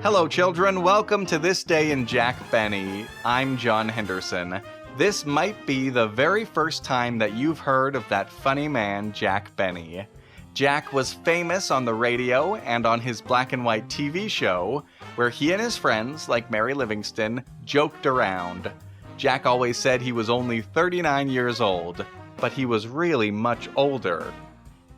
Hello, children. Welcome to This Day in Jack Benny. I'm John Henderson. This might be the very first time that you've heard of that funny man, Jack Benny. Jack was famous on the radio and on his black and white TV show, where he and his friends, like Mary Livingstone, joked around. Jack always said he was only 39 years old, but he was really much older.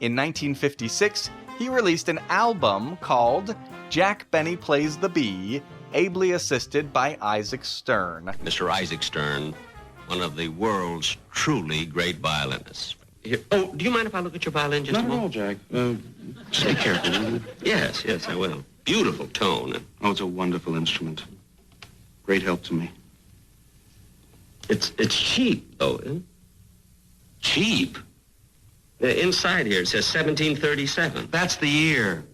In 1956, he released an album called Jack Benny Plays the Bee, ably assisted by Isaac Stern. Mr. Isaac Stern, one of the world's truly great violinists. Here, oh, do you mind if I look at your violin just a moment? Not at all, Jack. Stay careful, will you? Yes, I will. Beautiful tone. Oh, it's a wonderful instrument. Great help to me. It's cheap, though, isn't it? Cheap? Inside here, it says 1737. That's the year.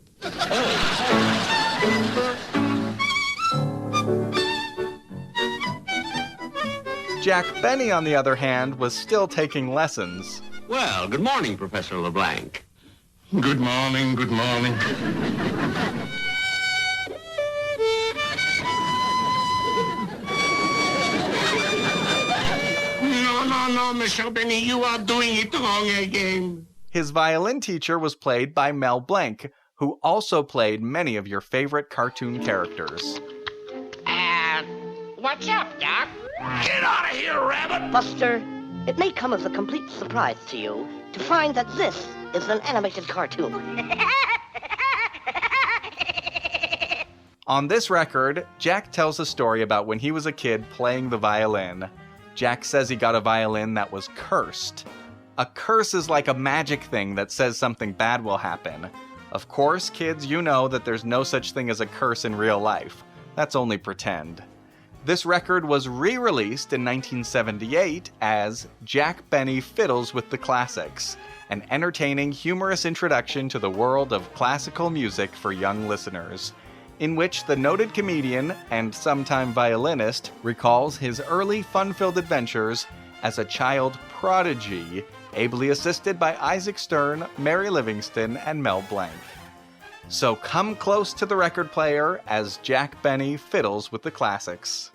Jack Benny, on the other hand, was still taking lessons. Well, good morning, Professor LeBlanc. Good morning, good morning. No, Mr. Benny, you are doing it wrong again. His violin teacher was played by Mel Blanc, who also played many of your favorite cartoon characters. What's up, Doc? Get out of here, Rabbit! Buster, it may come as a complete surprise to you to find that this is an animated cartoon. On this record, Jack tells a story about when he was a kid playing the violin. Jack says he got a violin that was cursed. A curse is like a magic thing that says something bad will happen. Of course, kids, you know that there's no such thing as a curse in real life. That's only pretend. This record was re-released in 1978 as Jack Benny Fiddles with the Classics, an entertaining, humorous introduction to the world of classical music for young listeners, in which the noted comedian and sometime violinist recalls his early fun-filled adventures as a child prodigy, ably assisted by Isaac Stern, Mary Livingstone, and Mel Blanc. So come close to the record player as Jack Benny fiddles with the classics.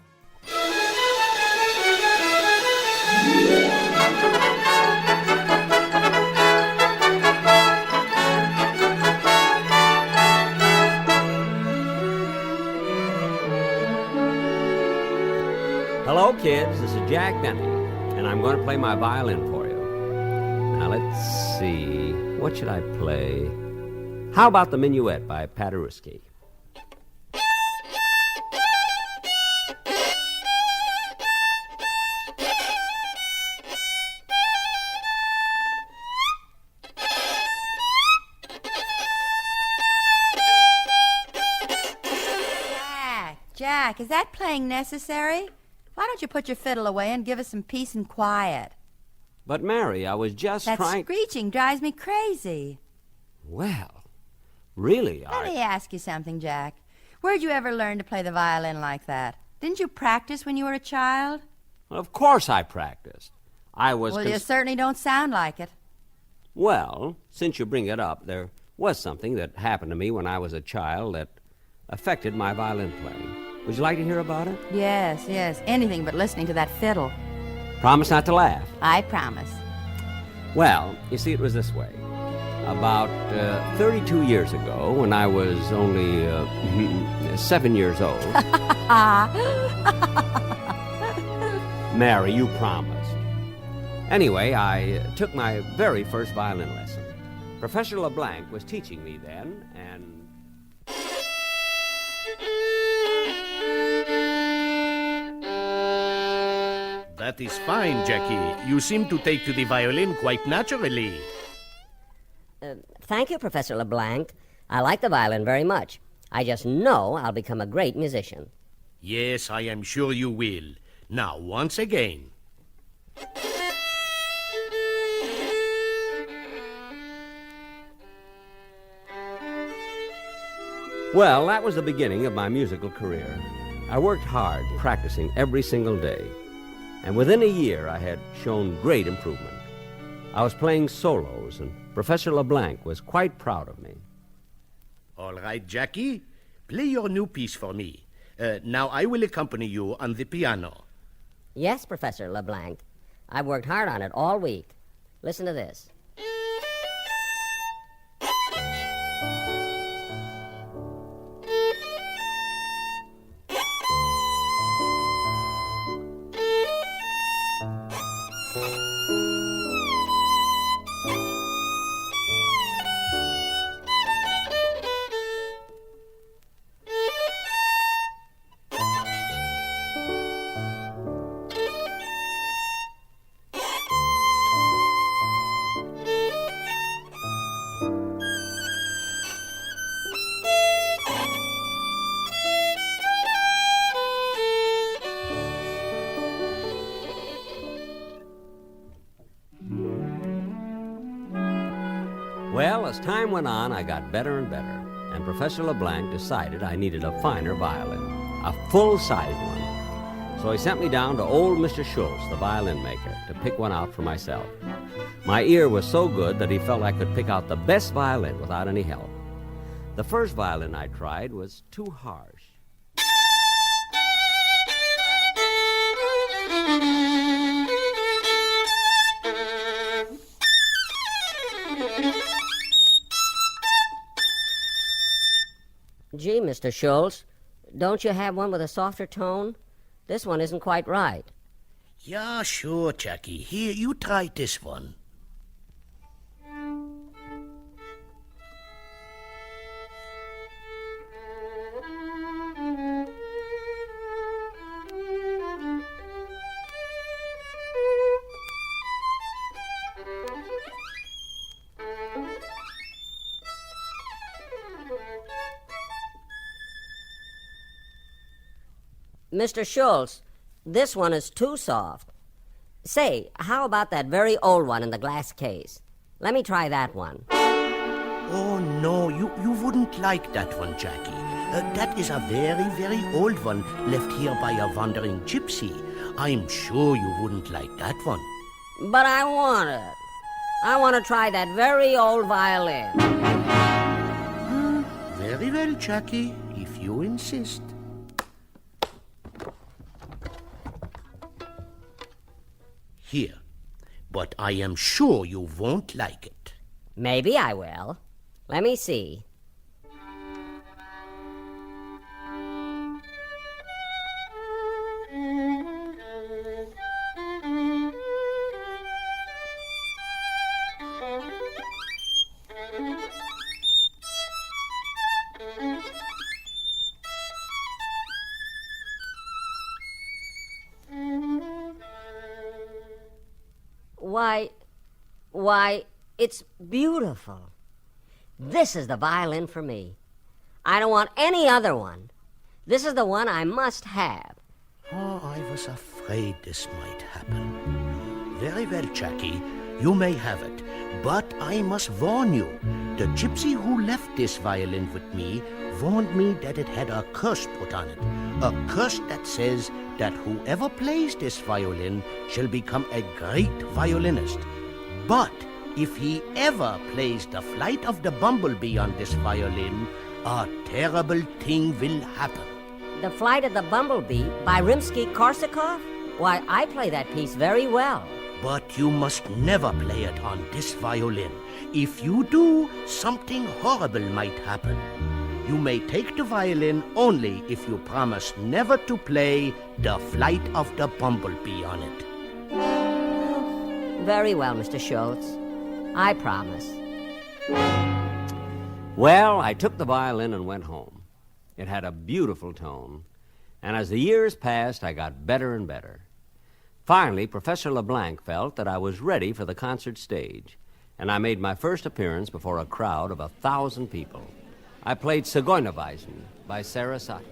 Hello, kids. This is Jack Benny, and I'm going to play my violin for you. Now, let's see. What should I play? How about the Minuet by Paderewski? Jack, is that playing necessary? Why don't you put your fiddle away and give us some peace and quiet? But, Mary, I was just that trying... That screeching drives me crazy. Well, really, Let me ask you something, Jack. Where'd you ever learn to play the violin like that? Didn't you practice when you were a child? Well, of course I practiced. Well, you certainly don't sound like it. Well, since you bring it up, there was something that happened to me when I was a child that affected my violin playing. Would you like to hear about it? Yes. Anything but listening to that fiddle. Promise not to laugh. I promise. Well, you see, it was this way. About 32 years ago, when I was only 7 years old. Mary, you promised. Anyway, I took my very first violin lesson. Professor LeBlanc was teaching me then, and... That is fine, Jackie. You seem to take to the violin quite naturally. Thank you, Professor LeBlanc. I like the violin very much. I just know I'll become a great musician. Yes, I am sure you will. Now, once again. Well, that was the beginning of my musical career. I worked hard, practicing every single day. And within a year, I had shown great improvement. I was playing solos, and Professor LeBlanc was quite proud of me. All right, Jackie. play your new piece for me. Now I will accompany you on the piano. Yes, Professor LeBlanc. I've worked hard on it all week. Listen to this. Well, as time went on, I got better and better, and Professor LeBlanc decided I needed a finer violin, a full-size one. So he sent me down to old Mr. Schultz, the violin maker, to pick one out for myself. My ear was so good that he felt I could pick out the best violin without any help. The first violin I tried was too harsh. Gee, Mr. Schultz, don't you have one with a softer tone? This one isn't quite right. Yeah, sure, Jackie. Here, you try this one. Mr. Schultz, this one is too soft. Say, how about that very old one in the glass case? Let me try that one. Oh, no, you wouldn't like that one, Jackie. That is a very, very old one left here by a wandering gypsy. I'm sure you wouldn't like that one. But I want it. I want to try that very old violin. Very well, Jackie, if you insist. Here, but I am sure you won't like it. Maybe I will. Let me see. Why, it's beautiful. This is the violin for me. I don't want any other one. This is the one I must have. Oh, I was afraid this might happen. Very well, Jackie, you may have it. But I must warn you, the gypsy who left this violin with me warned me that it had a curse put on it. A curse that says that whoever plays this violin shall become a great violinist. But if he ever plays the Flight of the Bumblebee on this violin, a terrible thing will happen. The Flight of the Bumblebee by Rimsky-Korsakov? Why, I play that piece very well. But you must never play it on this violin. If you do, something horrible might happen. You may take the violin only if you promise never to play the Flight of the Bumblebee on it. Very well, Mr. Schultz. I promise. Well, I took the violin and went home. It had a beautiful tone, and as the years passed, I got better and better. Finally, Professor LeBlanc felt that I was ready for the concert stage, and I made my first appearance before a crowd of 1,000 people. I played Zigeunerweisen by Sarasate.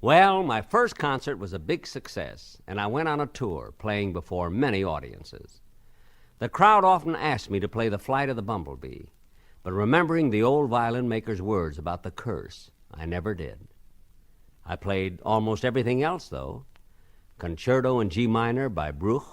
Well, my first concert was a big success, and I went on a tour, playing before many audiences. The crowd often asked me to play The Flight of the Bumblebee, but remembering the old violin maker's words about the curse, I never did. I played almost everything else, though. Concerto in G minor by Bruch.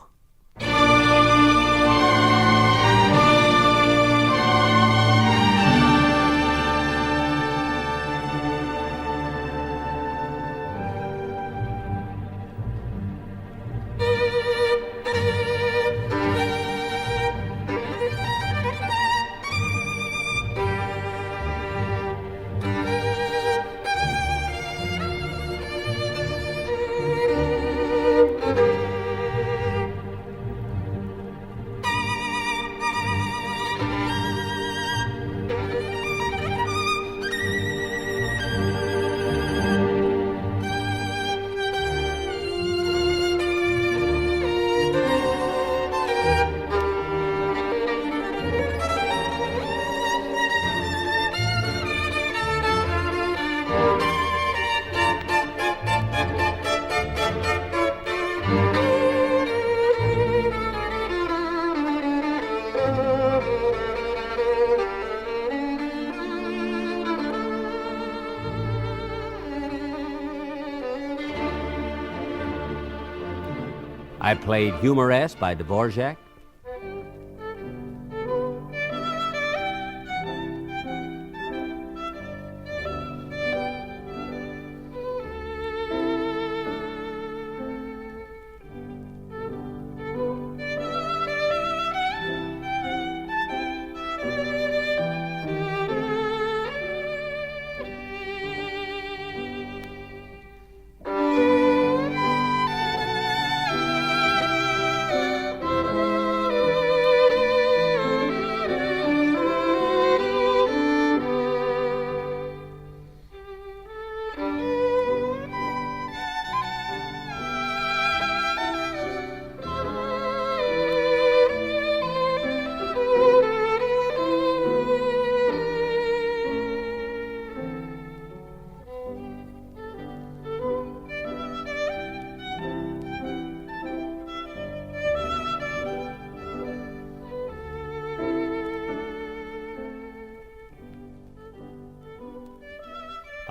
I played Humorous by Dvorak.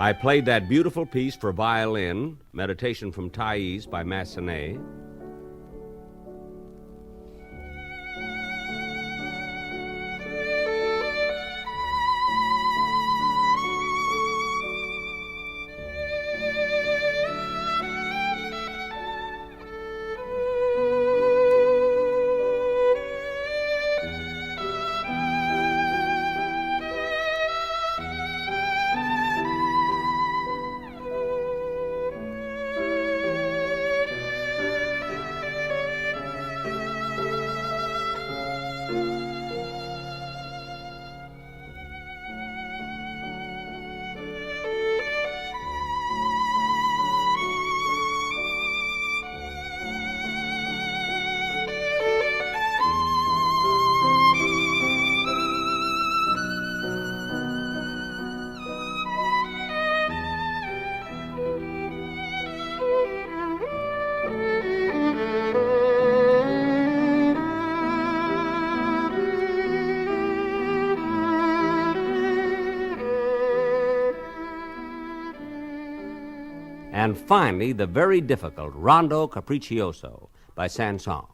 I played that beautiful piece for violin, Meditation from Thais by Massenet. and finally the very difficult Rondo Capriccioso by Saint-Saëns.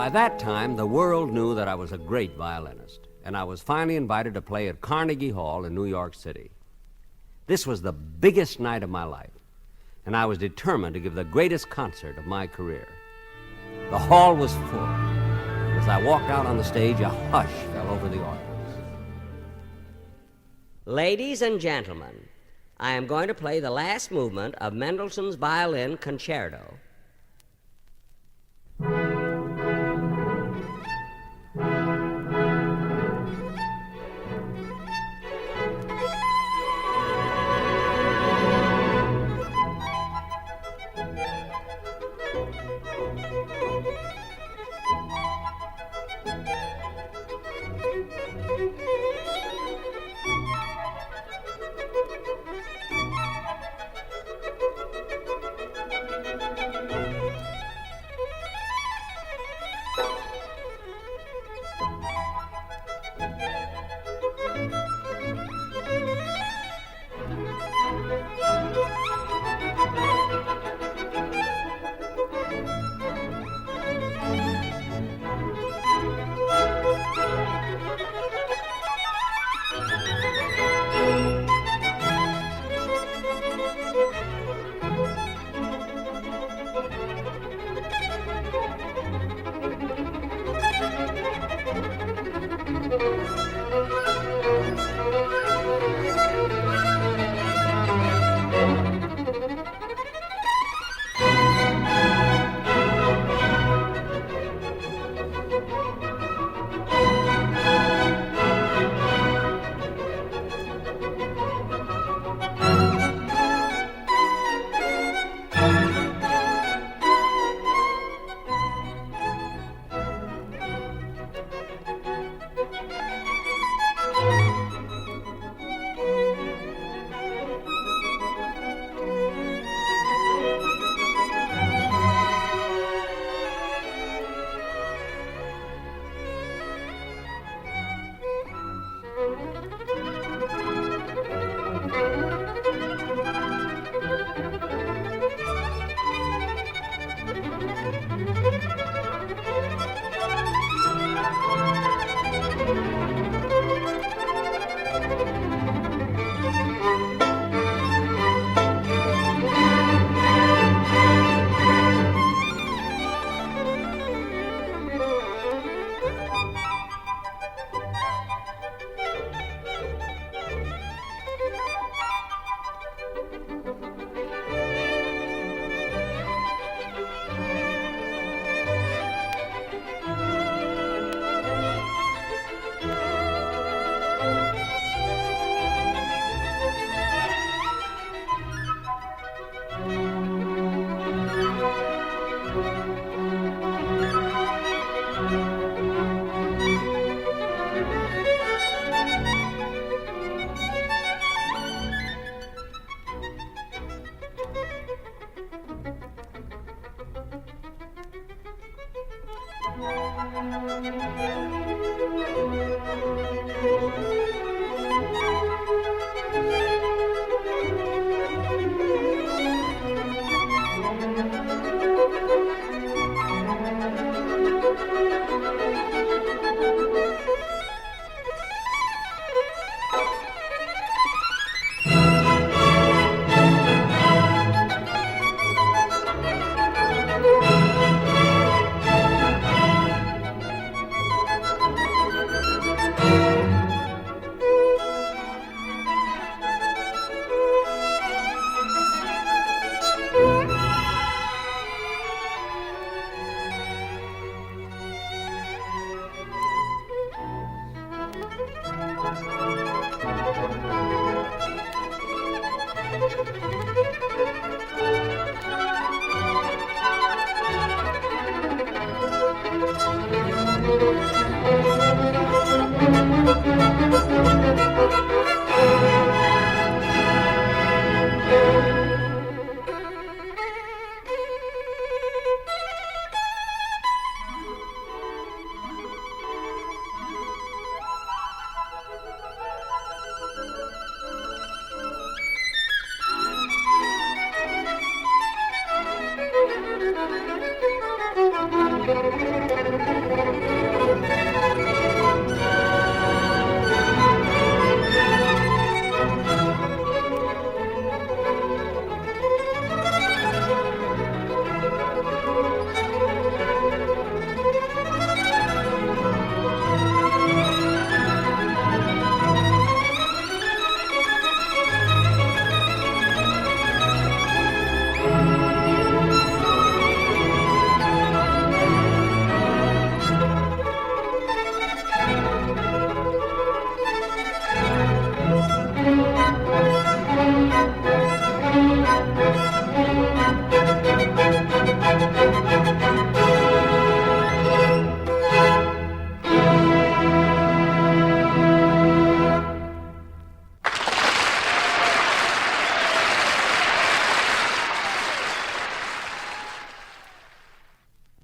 By that time, the world knew that I was a great violinist, and I was finally invited to play at Carnegie Hall in New York City. This was the biggest night of my life, and I was determined to give the greatest concert of my career. The hall was full. As I walked out on the stage, a hush fell over the audience. Ladies and gentlemen, I am going to play the last movement of Mendelssohn's Violin Concerto.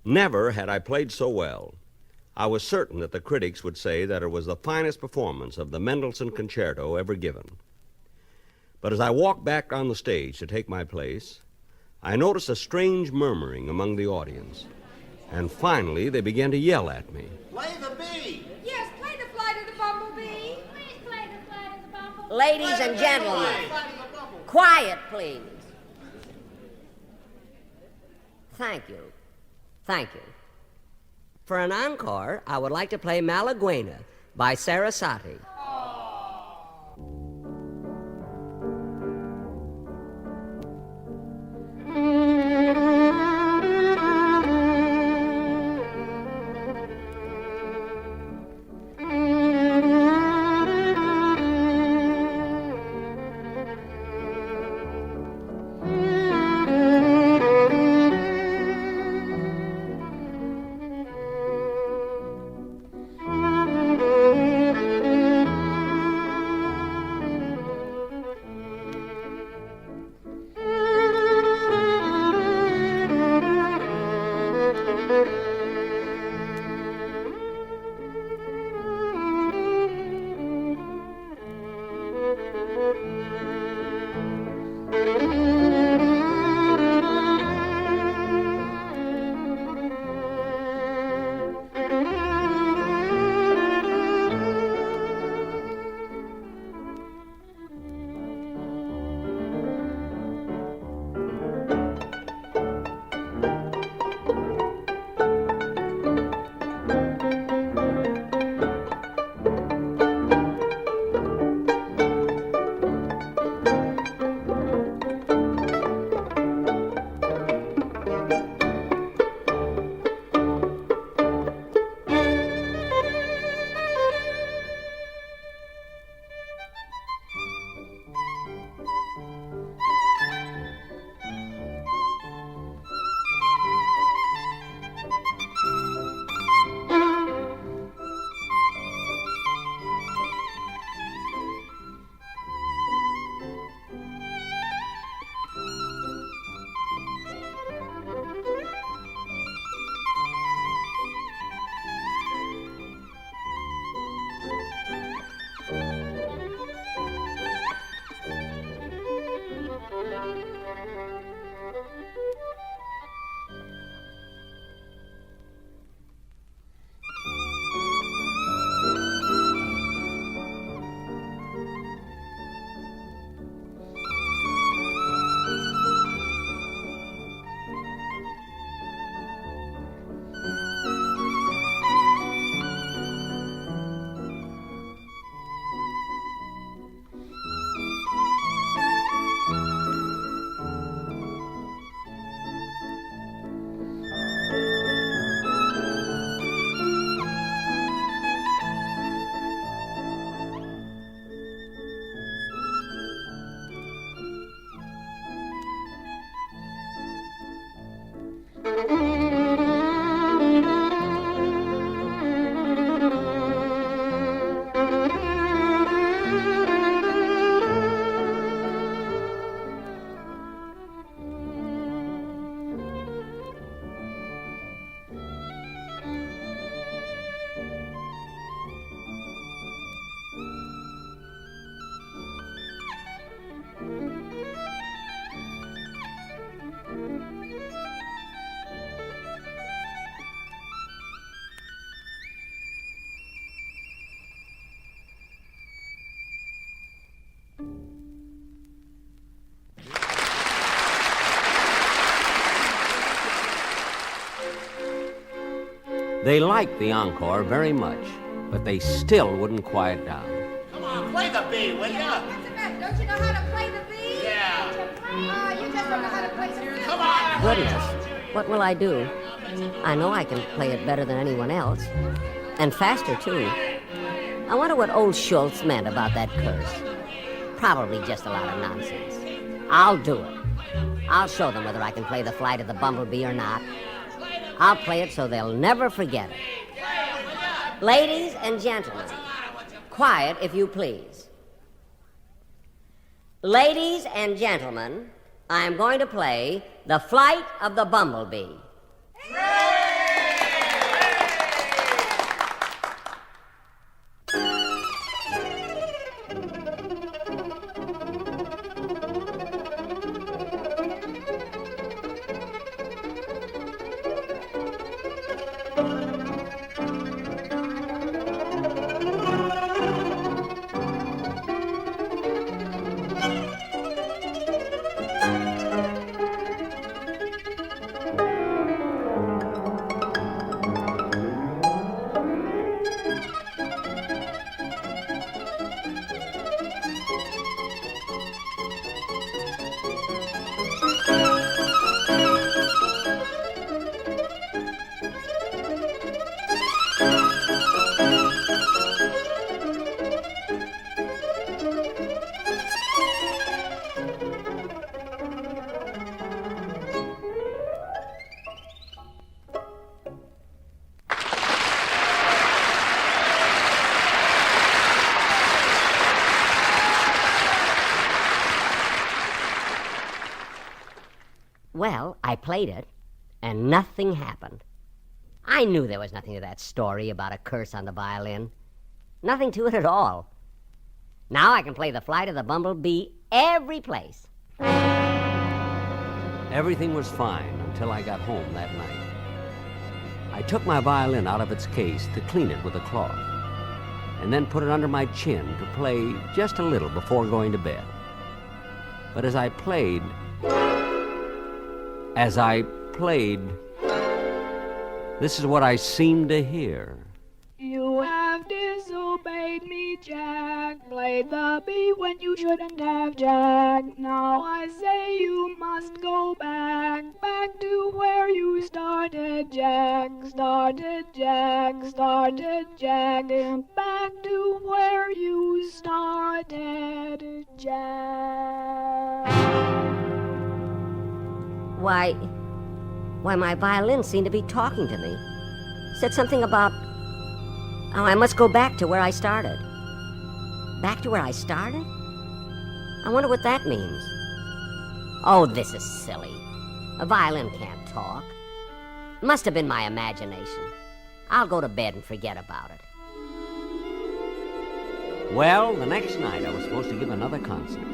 Never had I played so well. I was certain that the critics would say that it was the finest performance of the Mendelssohn Concerto ever given. But as I walked back on the stage to take my place, I noticed a strange murmuring among the audience. And finally, they began to yell at me. Play the bee! Yes, play the flight of the bumblebee. Please play the flight of the bumblebee. Ladies and gentlemen, quiet, please. Thank you. Thank you. For an encore, I would like to play Malaguena by Sarasate. They liked the encore very much, but they still wouldn't quiet down. Come on, play the bee, will ya? What's the matter? Don't you know how to play the bee? Yeah. Oh, you just don't know how to play the fiddle. Come on. Goodness, what will I do? I know I can play it better than anyone else. And faster, too. I wonder what old Schultz meant about that curse. Probably just a lot of nonsense. I'll do it. I'll show them whether I can play the flight of the bumblebee or not. I'll play it so they'll never forget it. Ladies and gentlemen, quiet if you please. Ladies and gentlemen, I am going to play The Flight of the Bumblebee. Well, I played it, and nothing happened. I knew there was nothing to that story about a curse on the violin. Nothing to it at all. Now I can play the Flight of the Bumblebee every place. Everything was fine until I got home that night. I took my violin out of its case to clean it with a cloth, and then put it under my chin to play just a little before going to bed. But as I played, this is what I seemed to hear. You have disobeyed me, Jack. Played the B when you shouldn't have, Jack. Now I say you must go back to where you started, Jack. Started, Jack, back to where you started, Jack. Why, my violin seemed to be talking to me. Said something about, I must go back to where I started. Back to where I started? I wonder what that means. Oh, this is silly. A violin can't talk. It must have been my imagination. I'll go to bed and forget about it. Well, the next night I was supposed to give another concert.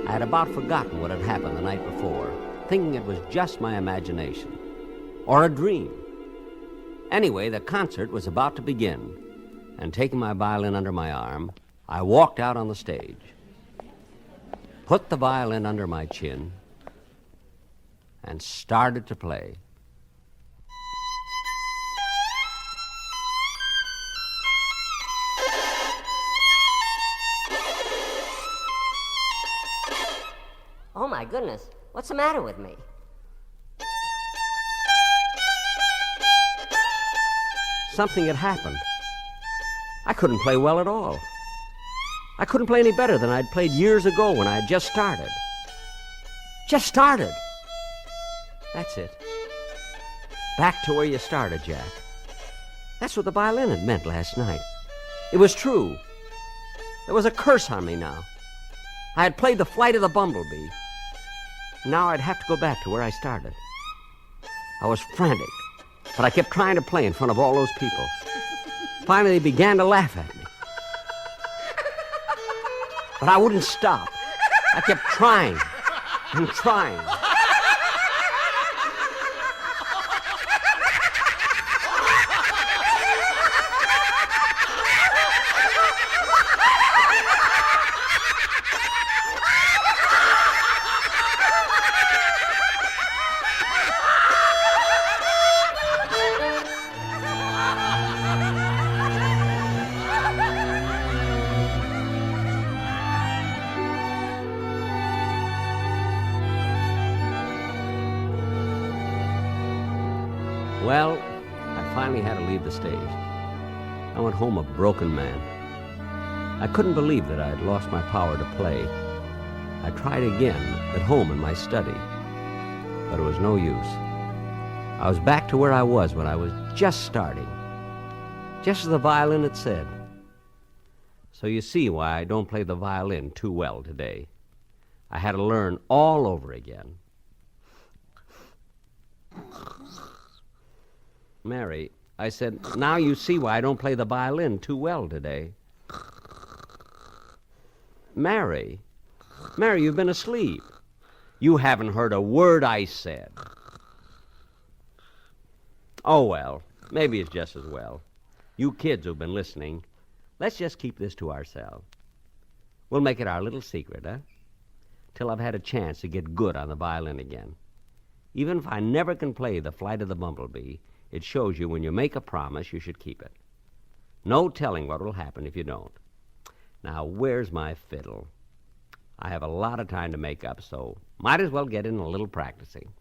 I had about forgotten what had happened the night before, thinking it was just my imagination. Or a dream. Anyway, the concert was about to begin, and taking my violin under my arm, I walked out on the stage, put the violin under my chin, and started to play. Oh, my goodness. What's the matter with me? Something had happened. I couldn't play well at all. I couldn't play any better than I'd played years ago when I had just started. Just started. That's it. Back to where you started, Jack. That's what the violin had meant last night. It was true. There was a curse on me now. I had played the Flight of the Bumblebee. Now I'd have to go back to where I started. I was frantic, but I kept trying to play in front of all those people. Finally, they began to laugh at me. But I wouldn't stop. I kept trying and trying. Well, I finally had to leave the stage. I went home a broken man. I couldn't believe that I had lost my power to play. I tried again at home in my study, but it was no use. I was back to where I was when I was just starting, just as the violin had said. So you see why I don't play the violin too well today. I had to learn all over again. Mary, I said, now you see why I don't play the violin too well today. Mary, you've been asleep. You haven't heard a word I said. Oh, well, maybe it's just as well. You kids who've been listening, let's just keep this to ourselves. We'll make it our little secret, huh? Till I've had a chance to get good on the violin again. Even if I never can play the Flight of the Bumblebee, it shows you when you make a promise, you should keep it. No telling what will happen if you don't. Now, where's my fiddle? I have a lot of time to make up, so might as well get in a little practicing.